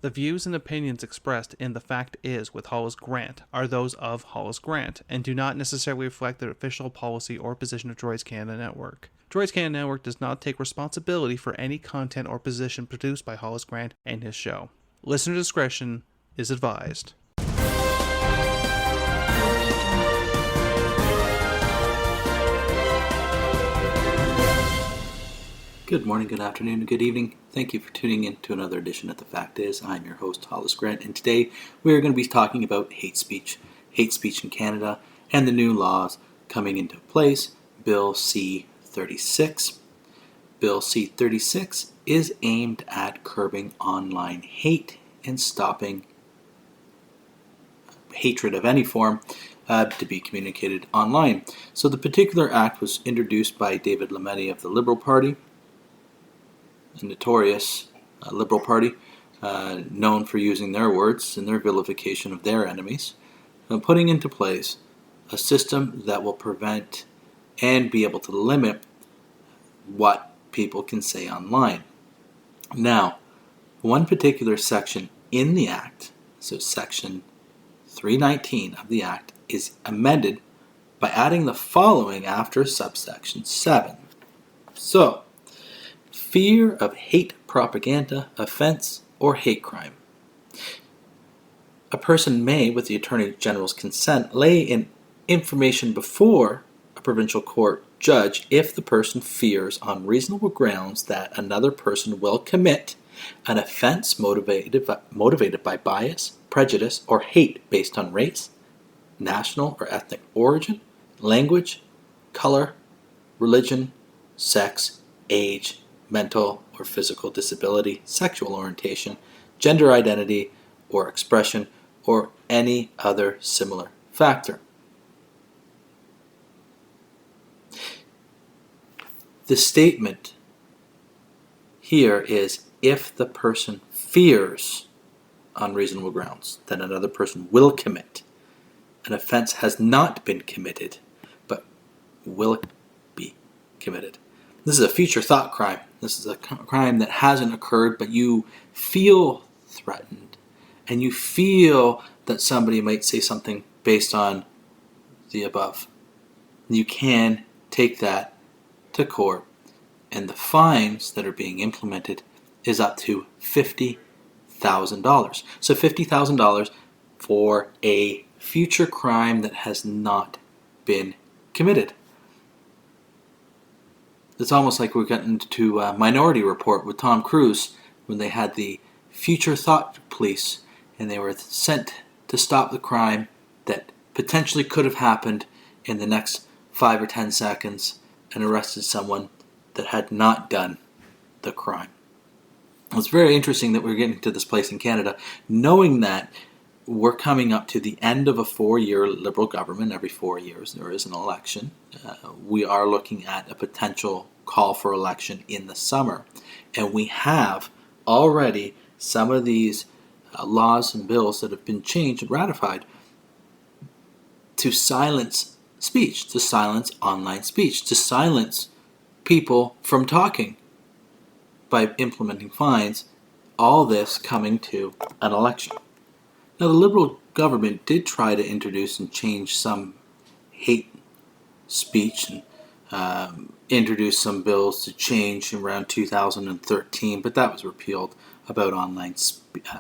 The views and opinions expressed in The Fact Is with Hollis Grant are those of Hollis Grant and do not necessarily reflect the official policy or position of Droids Canada Network. Droids Canada Network does not take responsibility for any content or position produced by Hollis Grant and his show. Listener discretion is advised. Good morning, good afternoon, and good evening. Thank you for tuning in to another edition of The Fact Is. I'm your host, Hollis Grant, and today we are going to be talking about hate speech in Canada, and the new laws coming into place, Bill C-36. Bill C-36 is aimed at curbing online hate and stopping hatred of any form to be communicated online. So the particular act was introduced by David Lametti of the Liberal Party, a notorious Liberal Party, known for using their words in their vilification of their enemies, putting into place a system that will prevent and be able to limit what people can say online. Now, one particular section in the Act, so Section 319 of the Act, is amended by adding the following after subsection 7. So, fear of hate propaganda, offense, or hate crime. A person may, with the Attorney General's consent, lay in information before a provincial court judge if the person fears on reasonable grounds that another person will commit an offense motivated by bias, prejudice, or hate based on race, national or ethnic origin, language, color, religion, sex, age, mental or physical disability, sexual orientation, gender identity or expression, or any other similar factor. The statement here is if the person fears on reasonable grounds that another person will commit an offense has not been committed but will be committed. This is a future thought crime. This is a crime that hasn't occurred, but you feel threatened, and you feel that somebody might say something based on the above. You can take that to court, and the fines that are being implemented is up to $50,000. So $50,000 for a future crime that has not been committed. It's almost like we're getting into Minority Report with Tom Cruise when they had the future thought police and they were sent to stop the crime that potentially could have happened in the next 5 or 10 seconds and arrested someone that had not done the crime. It's very interesting that we're getting to this place in Canada, knowing that we're coming up to the end of a 4-year Liberal government. Every 4 years there is an election. We are looking at a potential call for election in the summer. And we have already some of these laws and bills that have been changed and ratified to silence speech, to silence online speech, to silence people from talking by implementing fines, all this coming to an election. Now, the Liberal government did try to introduce and change some hate speech and introduce some bills to change around 2013, but that was repealed about online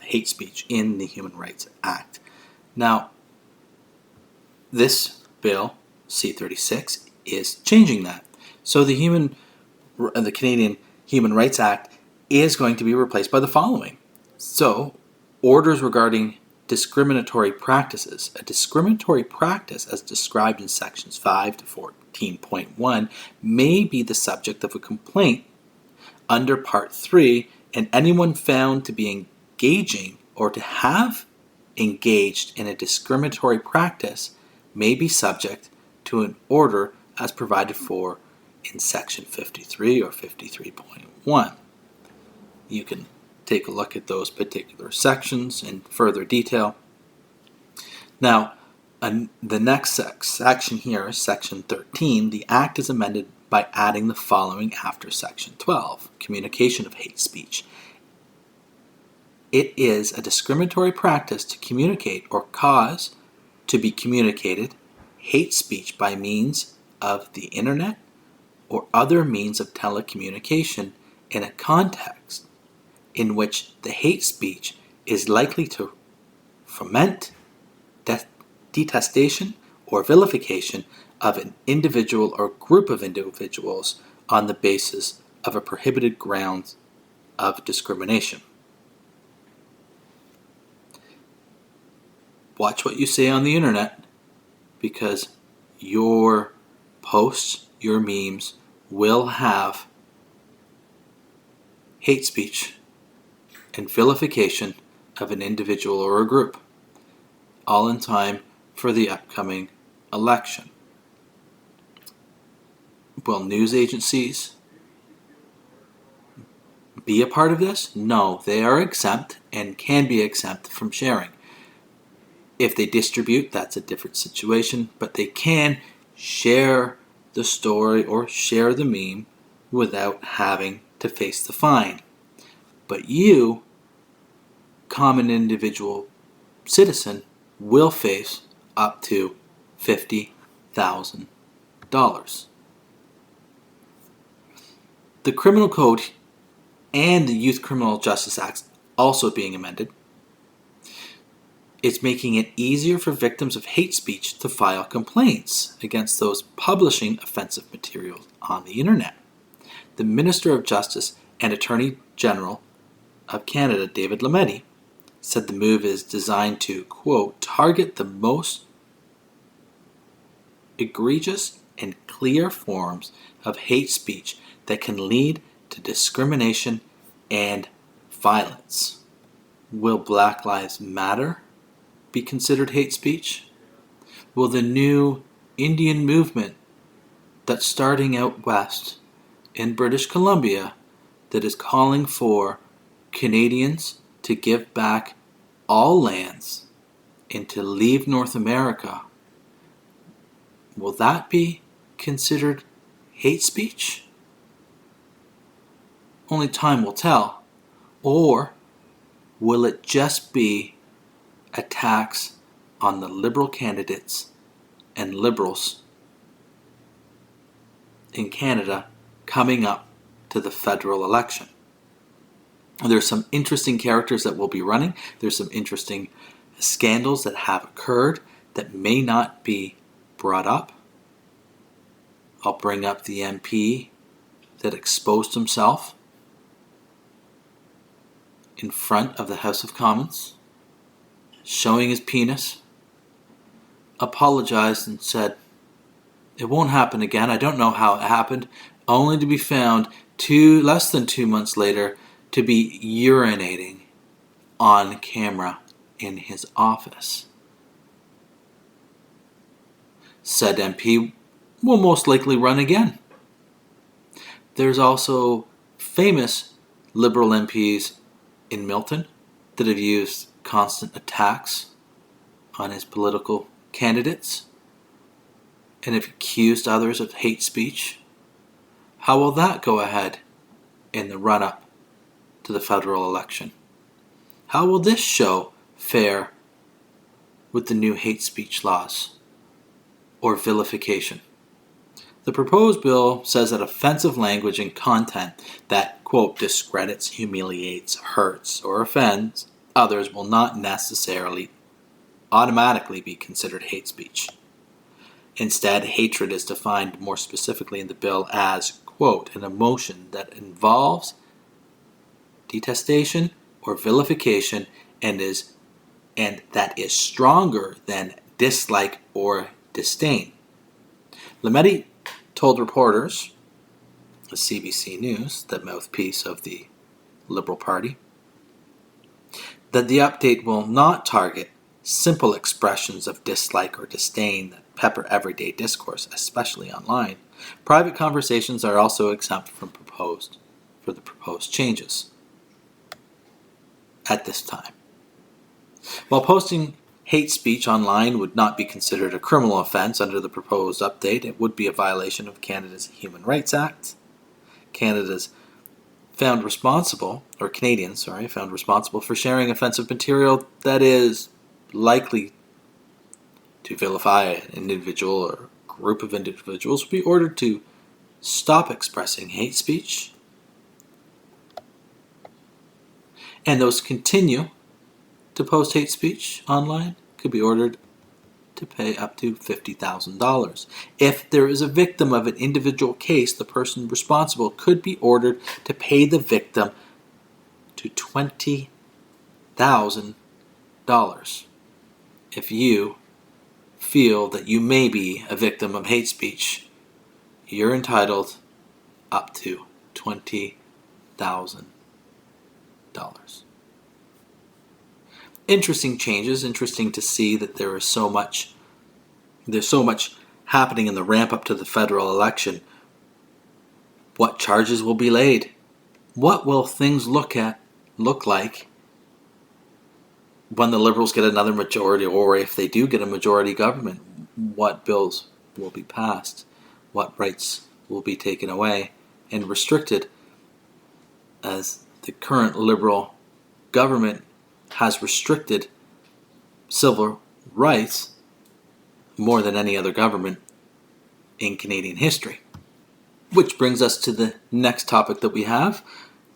hate speech in the Human Rights Act. Now, this bill, C-36, is changing that. So the Canadian Human Rights Act is going to be replaced by the following. So, orders regarding discriminatory practices. A discriminatory practice, as described in sections 5 to 14.1, may be the subject of a complaint under Part 3, and anyone found to be engaging or to have engaged in a discriminatory practice may be subject to an order as provided for in section 53 or 53.1. You can take a look at those particular sections in further detail. Now, the next section here is section 13. The Act is amended by adding the following after section 12, communication of hate speech. it is a discriminatory practice to communicate or cause to be communicated hate speech by means of the internet or other means of telecommunication in a context in which the hate speech is likely to foment detestation or vilification of an individual or group of individuals on the basis of a prohibited ground of discrimination. Watch what you say on the internet, because your posts, your memes will have hate speech and vilification of an individual or a group, all in time for the upcoming election. Will news agencies be a part of this? No, they are exempt and can be exempt from sharing. If they distribute, that's a different situation, but they can share the story or share the meme without having to face the fine. But you, common individual citizen, will face up to $50,000. The Criminal Code and the Youth Criminal Justice Act also being amended. It's making it easier for victims of hate speech to file complaints against those publishing offensive materials on the internet. The Minister of Justice and Attorney General of Canada, David Lametti, said the move is designed to, quote, target the most egregious and clear forms of hate speech that can lead to discrimination and violence. Will Black Lives Matter be considered hate speech? Will the new Indian movement that's starting out west in British Columbia that is calling for Canadians to give back all lands and to leave North America, will that be considered hate speech? Only time will tell. Or will it just be attacks on the Liberal candidates and Liberals in Canada coming up to the federal election? There's some interesting characters that will be running. There's some interesting scandals that have occurred that may not be brought up. I'll bring up the MP that exposed himself in front of the House of Commons, showing his penis, apologized and said, "It won't happen again. I don't know how it happened," only to be found less than 2 months later to be urinating on camera in his office. Said MP will most likely run again. There's also famous Liberal MPs in Milton that have used constant attacks on his political candidates and have accused others of hate speech. How will that go ahead in the run-up to the federal election? How will this show fare with the new hate speech laws or vilification? The proposed bill says that offensive language and content that, quote, discredits, humiliates, hurts, or offends others will not necessarily automatically be considered hate speech. Instead, hatred is defined more specifically in the bill as, quote, an emotion that involves detestation or vilification and that is stronger than dislike or disdain. Lametti told reporters, the CBC News, the mouthpiece of the Liberal Party, that the update will not target simple expressions of dislike or disdain that pepper everyday discourse, especially online. Private conversations are also exempt from the proposed changes at this time. While posting hate speech online would not be considered a criminal offence under the proposed update, it would be a violation of Canada's Human Rights Act, Canada's found responsible for sharing offensive material that is likely to vilify an individual or group of individuals will be ordered to stop expressing hate speech, and those who continue to post hate speech online could be ordered to pay up to $50,000. If there is a victim of an individual case, the person responsible could be ordered to pay the victim to $20,000. If you feel that you may be a victim of hate speech, you're entitled up to $20,000. Interesting changes. Interesting to see that there's so much happening in the ramp up to the federal election. What charges will be laid? What will things look like when the Liberals get another majority, or if they do get a majority government? What bills will be passed? What rights will be taken away and restricted, as the current Liberal government has restricted civil rights more than any other government in Canadian history. Which brings us to the next topic that we have.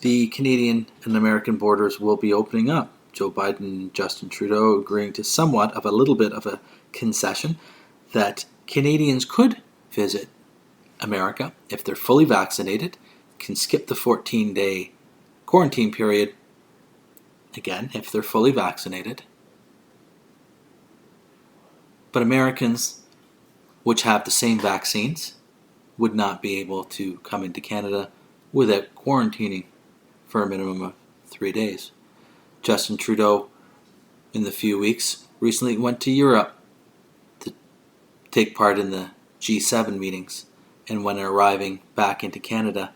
The Canadian and American borders will be opening up. Joe Biden and Justin Trudeau agreeing to somewhat of a little bit of a concession that Canadians could visit America if they're fully vaccinated, can skip the 14-day quarantine period, again, if they're fully vaccinated. But Americans which have the same vaccines would not be able to come into Canada without quarantining for a minimum of 3 days. Justin Trudeau, in the few weeks, recently went to Europe to take part in the G7 meetings, and when arriving back into Canada,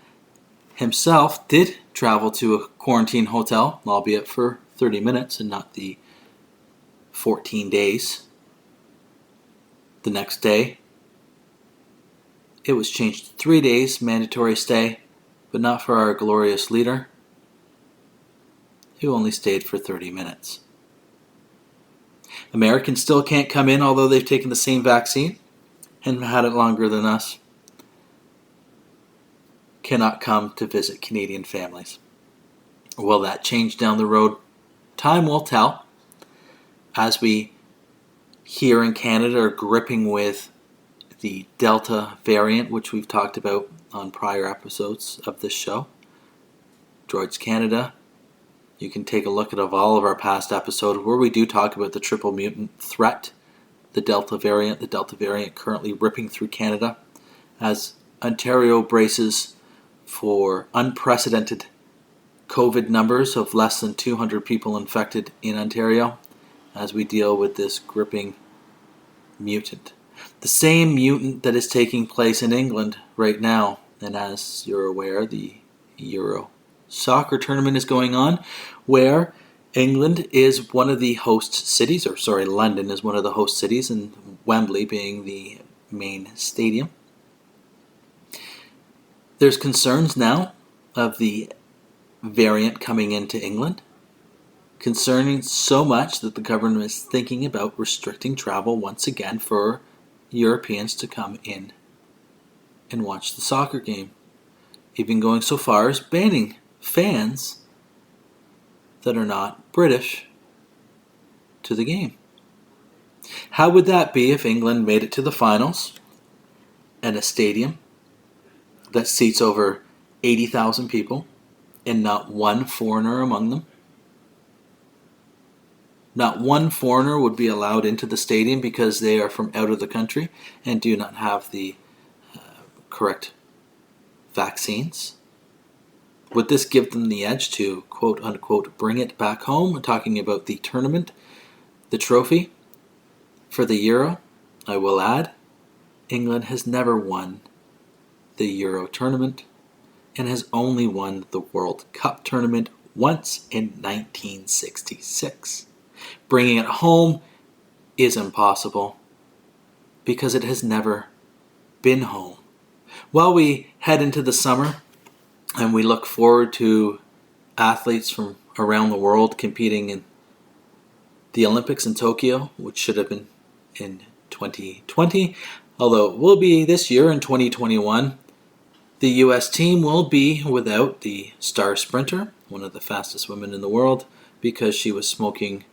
himself did travel to a quarantine hotel, albeit for 30 minutes and not the 14 days. The next day, it was changed to 3 days mandatory stay, but not for our glorious leader, who only stayed for 30 minutes. Americans still can't come in, although they've taken the same vaccine and had it longer than us. Cannot come to visit Canadian families. Will that change down the road? Time will tell. As we here in Canada are gripping with the Delta variant, which we've talked about on prior episodes of this show. Droids Canada, you can take a look at all of our past episodes where we do talk about the triple mutant threat, the Delta variant currently ripping through Canada, as Ontario braces for unprecedented COVID numbers of less than 200 people infected in Ontario, as we deal with this gripping mutant. The same mutant that is taking place in England right now, and as you're aware, the Euro soccer tournament is going on, where England is one of the host cities, London is one of the host cities, and Wembley being the main stadium. There's concerns now of the variant coming into England, concerning so much that the government is thinking about restricting travel once again for Europeans to come in and watch the soccer game. Even going so far as banning fans that are not British to the game. How would that be if England made it to the finals and a stadium that seats over 80,000 people and not one foreigner among them? Not one foreigner would be allowed into the stadium because they are from out of the country and do not have the correct vaccines. Would this give them the edge to, quote unquote, bring it back home? We're talking about the tournament, the trophy for the Euro. I will add, England has never won the Euro tournament and has only won the World Cup tournament once in 1966. Bringing it home is impossible because it has never been home. While we head into the summer, And we look forward to athletes from around the world competing in the Olympics in Tokyo, which should have been in 2020, although it will be this year in 2021. The U.S. team will be without the star sprinter, one of the fastest women in the world, because she was smoking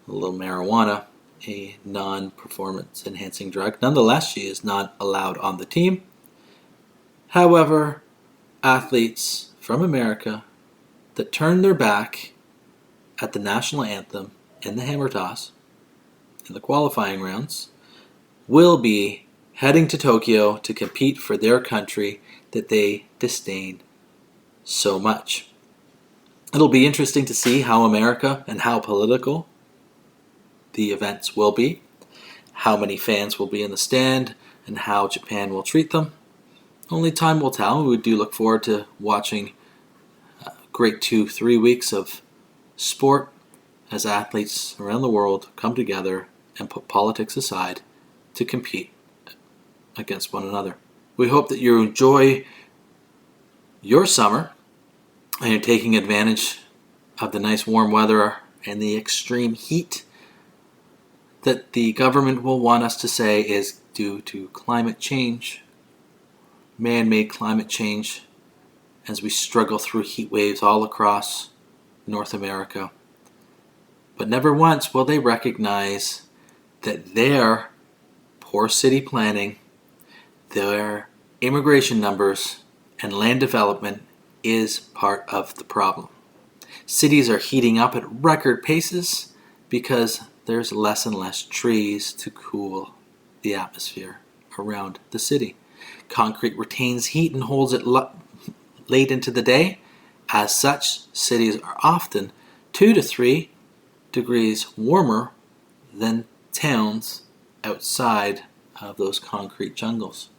a little marijuana, a non-performance enhancing drug. Nonetheless, she is not allowed on the team. However, athletes from America that turn their back at the national anthem in the hammer toss in the qualifying rounds will be heading to Tokyo to compete for their country that they disdain so much. It'll be interesting to see how America and how political the events will be, how many fans will be in the stand, and how Japan will treat them. Only time will tell. We do look forward to watching a great 2-3 weeks of sport as athletes around the world come together and put politics aside to compete against one another. We hope that you enjoy your summer and you're taking advantage of the nice warm weather and the extreme heat that the government will want us to say is due to climate change, man-made climate change, as we struggle through heat waves all across North America. But never once will they recognize that their poor city planning, their immigration numbers, and land development is part of the problem. Cities are heating up at record paces because there's less and less trees to cool the atmosphere around the city. Concrete retains heat and holds it late into the day. As such, cities are often 2 to 3 degrees warmer than towns outside of those concrete jungles.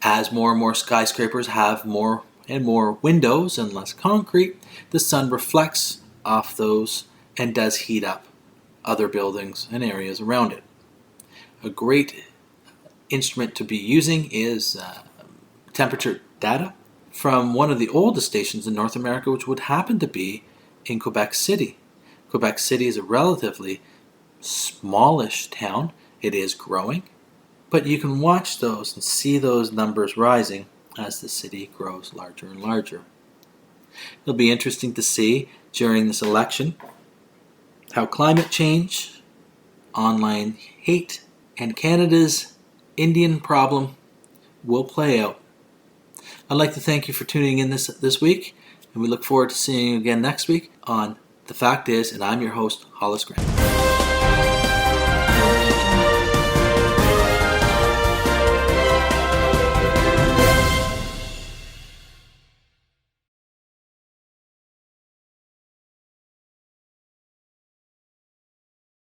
As more and more skyscrapers have more and more windows and less concrete, the sun reflects off those and does heat up other buildings and areas around it. A great instrument to be using is temperature data from one of the oldest stations in North America, which would happen to be in Quebec City. Quebec City is a relatively smallish town. It is growing, but you can watch those and see those numbers rising as the city grows larger and larger. It'll be interesting to see during this election how climate change, online hate, and Canada's Indian problem will play out. I'd like to thank you for tuning in this week, and we look forward to seeing you again next week on The Fact Is, and I'm your host, Hollis Grant.